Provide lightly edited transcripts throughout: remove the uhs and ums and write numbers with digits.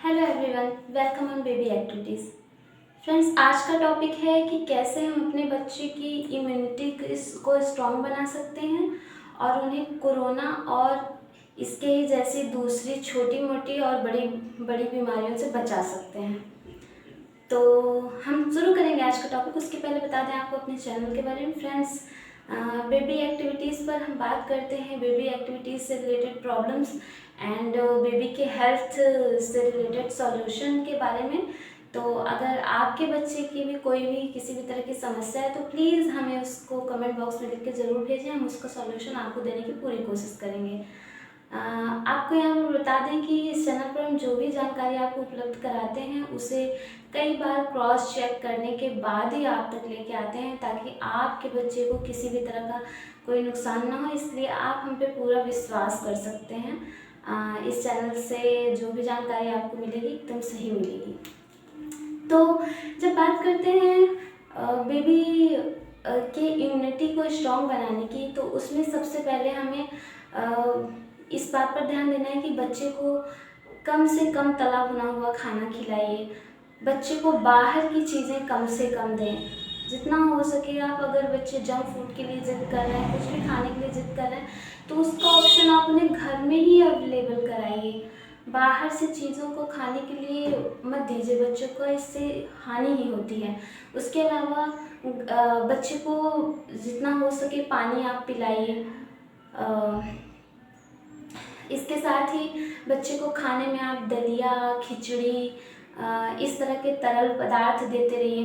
Hello everyone, welcome on baby activities. Friends, आज का topic है कि कैसे हम अपने बच्चे की इम्यूनिटी को स्ट्रॉन्ग बना सकते हैं और उन्हें कोरोना और इसके ही जैसी दूसरी छोटी मोटी और बड़ी बड़ी बीमारियों से बचा सकते हैं। तो हम शुरू करेंगे आज का टॉपिक। उसके पहले बता दें आपको अपने चैनल के बारे में। फ्रेंड्स, बेबी एक्टिविटीज़ पर हम बात करते हैं बेबी एक्टिविटीज़ से रिलेटेड प्रॉब्लम्स एंड बेबी के हेल्थ से रिलेटेड सॉल्यूशन के बारे में। तो अगर आपके बच्चे की भी कोई भी किसी भी तरह की समस्या है तो प्लीज़ हमें उसको कमेंट बॉक्स में लिख के ज़रूर भेजें। हम उसका सॉल्यूशन आपको देने की पूरी कोशिश करेंगे। आपको यहाँ पर बता दें कि इस चैनल पर हम जो भी जानकारी आपको उपलब्ध कराते हैं उसे कई बार क्रॉस चेक करने के बाद ही आप तक लेके आते हैं, ताकि आपके बच्चे को किसी भी तरह का कोई नुकसान ना हो। इसलिए आप हम पे पूरा विश्वास कर सकते हैं। इस चैनल से जो भी जानकारी आपको मिलेगी एकदम सही मिलेगी। तो जब बात करते हैं बेबी के इम्यूनिटी को स्ट्रॉन्ग बनाने की, तो उसमें सबसे पहले हमें इस बात पर ध्यान देना है कि बच्चे को कम से कम तला भुना हुआ खाना खिलाइए। बच्चे को बाहर की चीज़ें कम से कम दें। जितना हो सके आप, अगर बच्चे जंक फूड के लिए ज़िद कर रहे हैं, कुछ भी खाने के लिए ज़िद कर रहे हैं, तो उसका ऑप्शन आप उन्हें घर में ही अवेलेबल कराइए। बाहर से चीज़ों को खाने के लिए मत दीजिए बच्चों को, इससे हानि ही होती है। उसके अलावा बच्चे को जितना हो सके पानी आप पिलाइए। इसके साथ ही बच्चे को खाने में आप दलिया, खिचड़ी, इस तरह के तरल पदार्थ देते रहिए।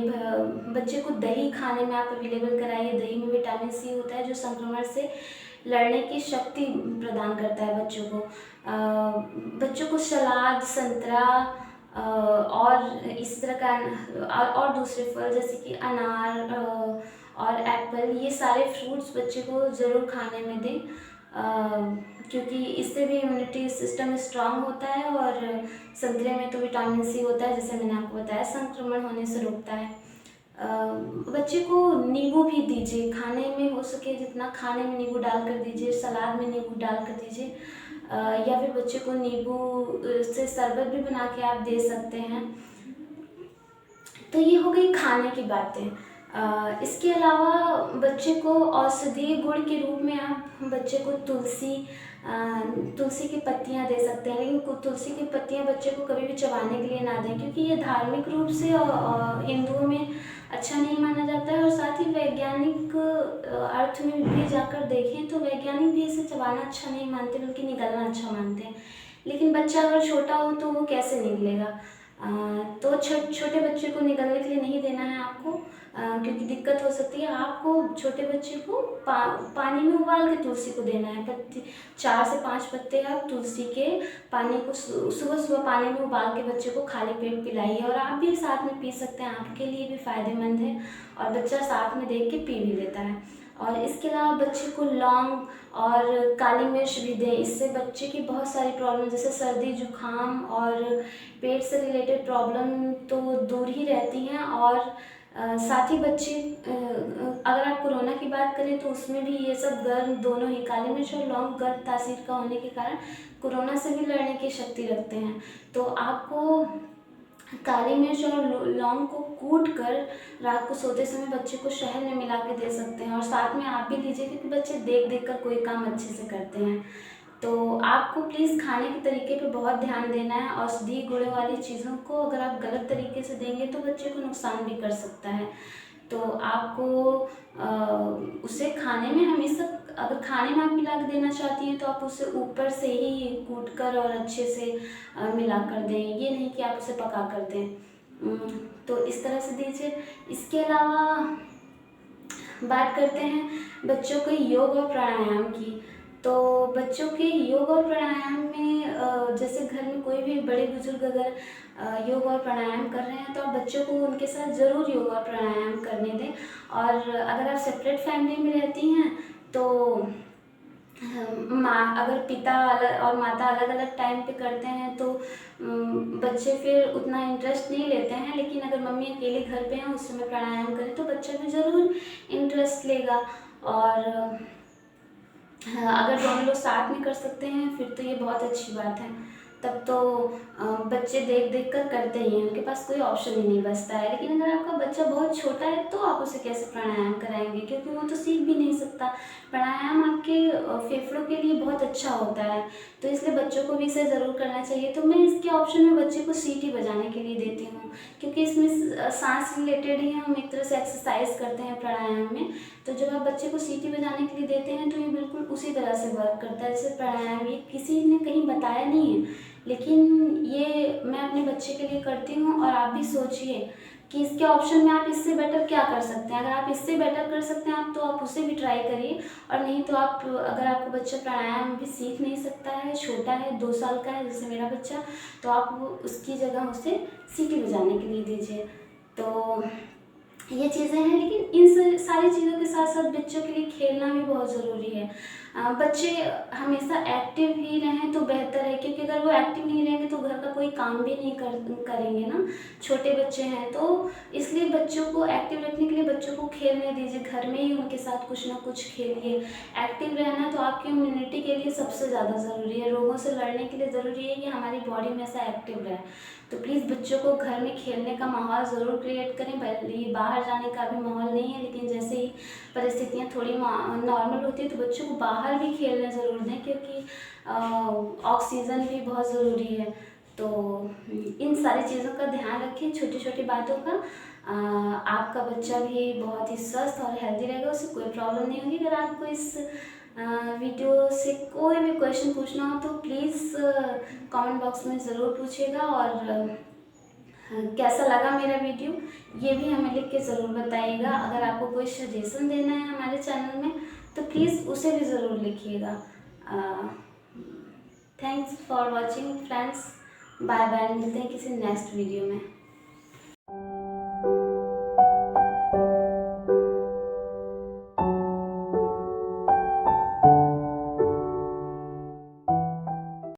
बच्चे को दही खाने में आप अवेलेबल कराइए। दही में विटामिन सी होता है जो संक्रमण से लड़ने की शक्ति प्रदान करता है बच्चों को। बच्चों को सलाद, संतरा और इस तरह का और दूसरे फल जैसे कि अनार और एप्पल, ये सारे फ्रूट्स बच्चे को ज़रूर खाने में दें, क्योंकि इससे भी इम्यूनिटी सिस्टम स्ट्रांग होता है। और संतरे में तो विटामिन सी होता है, जैसे मैंने आपको बताया, संक्रमण होने से रोकता है। बच्चे को नींबू भी दीजिए खाने में, हो सके जितना खाने में नींबू डाल कर दीजिए, सलाद में नींबू डाल कर दीजिए, या फिर बच्चे को नींबू से शरबत भी बना के आप दे सकते हैं। तो ये हो गई खाने की बातें। इसके अलावा बच्चे को औषधीय गुण के रूप में आप बच्चे को तुलसी की पत्तियां दे सकते हैं, लेकिन तुलसी की पत्तियां बच्चे को कभी भी चबाने के लिए ना दें, क्योंकि ये धार्मिक रूप से हिंदुओं में अच्छा नहीं माना जाता है। और साथ ही वैज्ञानिक अर्थ में भी जाकर देखें तो वैज्ञानिक भी इसे चबाना अच्छा नहीं मानते, बल्कि निगलना अच्छा मानते हैं। लेकिन बच्चा अगर छोटा हो तो वो कैसे निगलेगा? तो छोटे बच्चे को निगलने के लिए नहीं देना है आपको, क्योंकि दिक्कत हो सकती है। आपको छोटे बच्चे को पानी में उबाल के तुलसी को देना है। 4 से 5 पत्ते आप तुलसी के पानी को सुबह सुबह पानी में उबाल के बच्चे को खाली पेट पिलाइए, और आप भी साथ में पी सकते हैं, आपके लिए भी फ़ायदेमंद है और बच्चा साथ में देख के पी भी लेता है। और इसके अलावा बच्चे को लौंग और काली मिर्च भी दें। इससे बच्चे की बहुत सारी प्रॉब्लम जैसे सर्दी, जुखाम और पेट से रिलेटेड प्रॉब्लम तो दूर ही रहती हैं। और साथ ही बच्चे, अगर आप कोरोना की बात करें तो उसमें भी ये सब गर्म, दोनों ही काली मिर्च और लौंग गर्म तासीर का होने के कारण कोरोना से भी लड़ने की शक्ति रखते हैं। तो आपको काली मिर्च और लौंग को कूट कर रात को सोते समय बच्चे को शहद में मिला के दे सकते हैं, और साथ में आप भी लीजिए, क्योंकि बच्चे देख देख कर कोई काम अच्छे से करते हैं। तो आपको प्लीज़ खाने के तरीके पे बहुत ध्यान देना है। औषधीय गुण वाली चीज़ों को अगर आप गलत तरीके से देंगे तो बच्चे को नुकसान भी कर सकता है। तो आपको उसे खाने में हमेशा, अगर खाने में आप मिला के देना चाहती हैं तो आप उसे ऊपर से ही कूट कर और अच्छे से मिला कर दें, ये नहीं कि आप उसे पका कर दें। तो इस तरह से दीजिए। इसके अलावा बात करते हैं बच्चों के योग और प्राणायाम की। तो बच्चों के योग और प्राणायाम में जैसे घर में कोई भी बड़े बुजुर्ग अगर योग और प्राणायाम कर रहे हैं तो आप बच्चों को उनके साथ ज़रूर योग और प्राणायाम करने दें। और अगर आप सेपरेट फैमिली में रहती हैं तो अगर पिता अलग और माता अलग अलग टाइम पे करते हैं तो बच्चे फिर उतना इंटरेस्ट नहीं लेते हैं। लेकिन अगर मम्मी अकेले घर पे हैं उस समय प्राणायाम करें तो बच्चा भी ज़रूर इंटरेस्ट लेगा। और अगर दोनों लोग साथ में कर सकते हैं फिर तो ये बहुत अच्छी बात है। तब तो बच्चे देख देख कर करते ही हैं, उनके पास कोई ऑप्शन ही नहीं बचता है। लेकिन अगर आपका बच्चा बहुत छोटा है तो आप उसे कैसे प्राणायाम कराएंगे, क्योंकि वो तो सीख भी नहीं सकता। प्राणायाम आपके फेफड़ों के लिए बहुत अच्छा होता है, तो इसलिए बच्चों को भी इसे ज़रूर करना चाहिए। तो मैं इसके ऑप्शन में बच्चे को सीटी बजाने के लिए देती हूँ, क्योंकि इसमें सांस रिलेटेड ही हम एक तरह से एक्सरसाइज करते हैं प्राणायाम में। तो जब आप बच्चे को सीटी बजाने के लिए देते हैं तो ये बिल्कुल उसी तरह से वर्क करता है जैसे प्राणायाम। ये किसी ने कहीं बताया नहीं है, लेकिन ये मैं अपने बच्चे के लिए करती हूँ। और आप भी सोचिए कि इसके ऑप्शन में आप इससे बेटर क्या कर सकते हैं। अगर आप इससे बेटर कर सकते हैं आप, तो आप उसे भी ट्राई करिए। और नहीं तो आप, अगर आपका बच्चा प्राणायाम भी सीख नहीं सकता है, छोटा है, 2 साल का है जैसे मेरा बच्चा, तो आप उसकी जगह उसे सीटी बजाने के लिए दीजिए। तो ये चीज़ें हैं, लेकिन इन सारी चीज़ों के साथ साथ बच्चों के लिए खेलना भी बहुत ज़रूरी है। बच्चे हमेशा एक्टिव ही रहें तो बेहतर है, क्योंकि अगर वो एक्टिव नहीं रहेंगे तो घर का कोई काम भी नहीं करेंगे ना। छोटे बच्चे हैं तो इसलिए बच्चों को एक्टिव रखने के लिए बच्चों को खेलने दीजिए, घर में ही उनके साथ कुछ ना कुछ खेलिए। एक्टिव रहना तो आपकी इम्यूनिटी के लिए सबसे ज़्यादा ज़रूरी है, रोगों से लड़ने के लिए ज़रूरी है कि हमारी बॉडी में ऐसा एक्टिव रहे। तो प्लीज़ बच्चों को घर में खेलने का माहौल ज़रूर क्रिएट करें। भले बाहर जाने का भी माहौल नहीं है, लेकिन जैसे ही परिस्थितियाँ थोड़ी नॉर्मल होती है तो बच्चों को बाहर भी खेलने ज़रूर दें, क्योंकि ऑक्सीजन भी बहुत ज़रूरी है। तो इन सारी चीज़ों का ध्यान रखें, छोटी छोटी बातों का। आपका बच्चा भी बहुत ही स्वस्थ और हेल्दी रहेगा, उसे कोई प्रॉब्लम नहीं होगी। अगर आपको इस वीडियो से कोई भी क्वेश्चन पूछना हो तो प्लीज़ कमेंट बॉक्स में ज़रूर पूछिएगा। और कैसा लगा मेरा वीडियो ये भी हमें लिख के ज़रूर बताइएगा। अगर आपको कोई सजेशन देना है हमारे चैनल में तो प्लीज़ उसे भी ज़रूर लिखिएगा। Thanks for watching friends, bye bye, मिलते हैं किसी नेक्स्ट वीडियो में।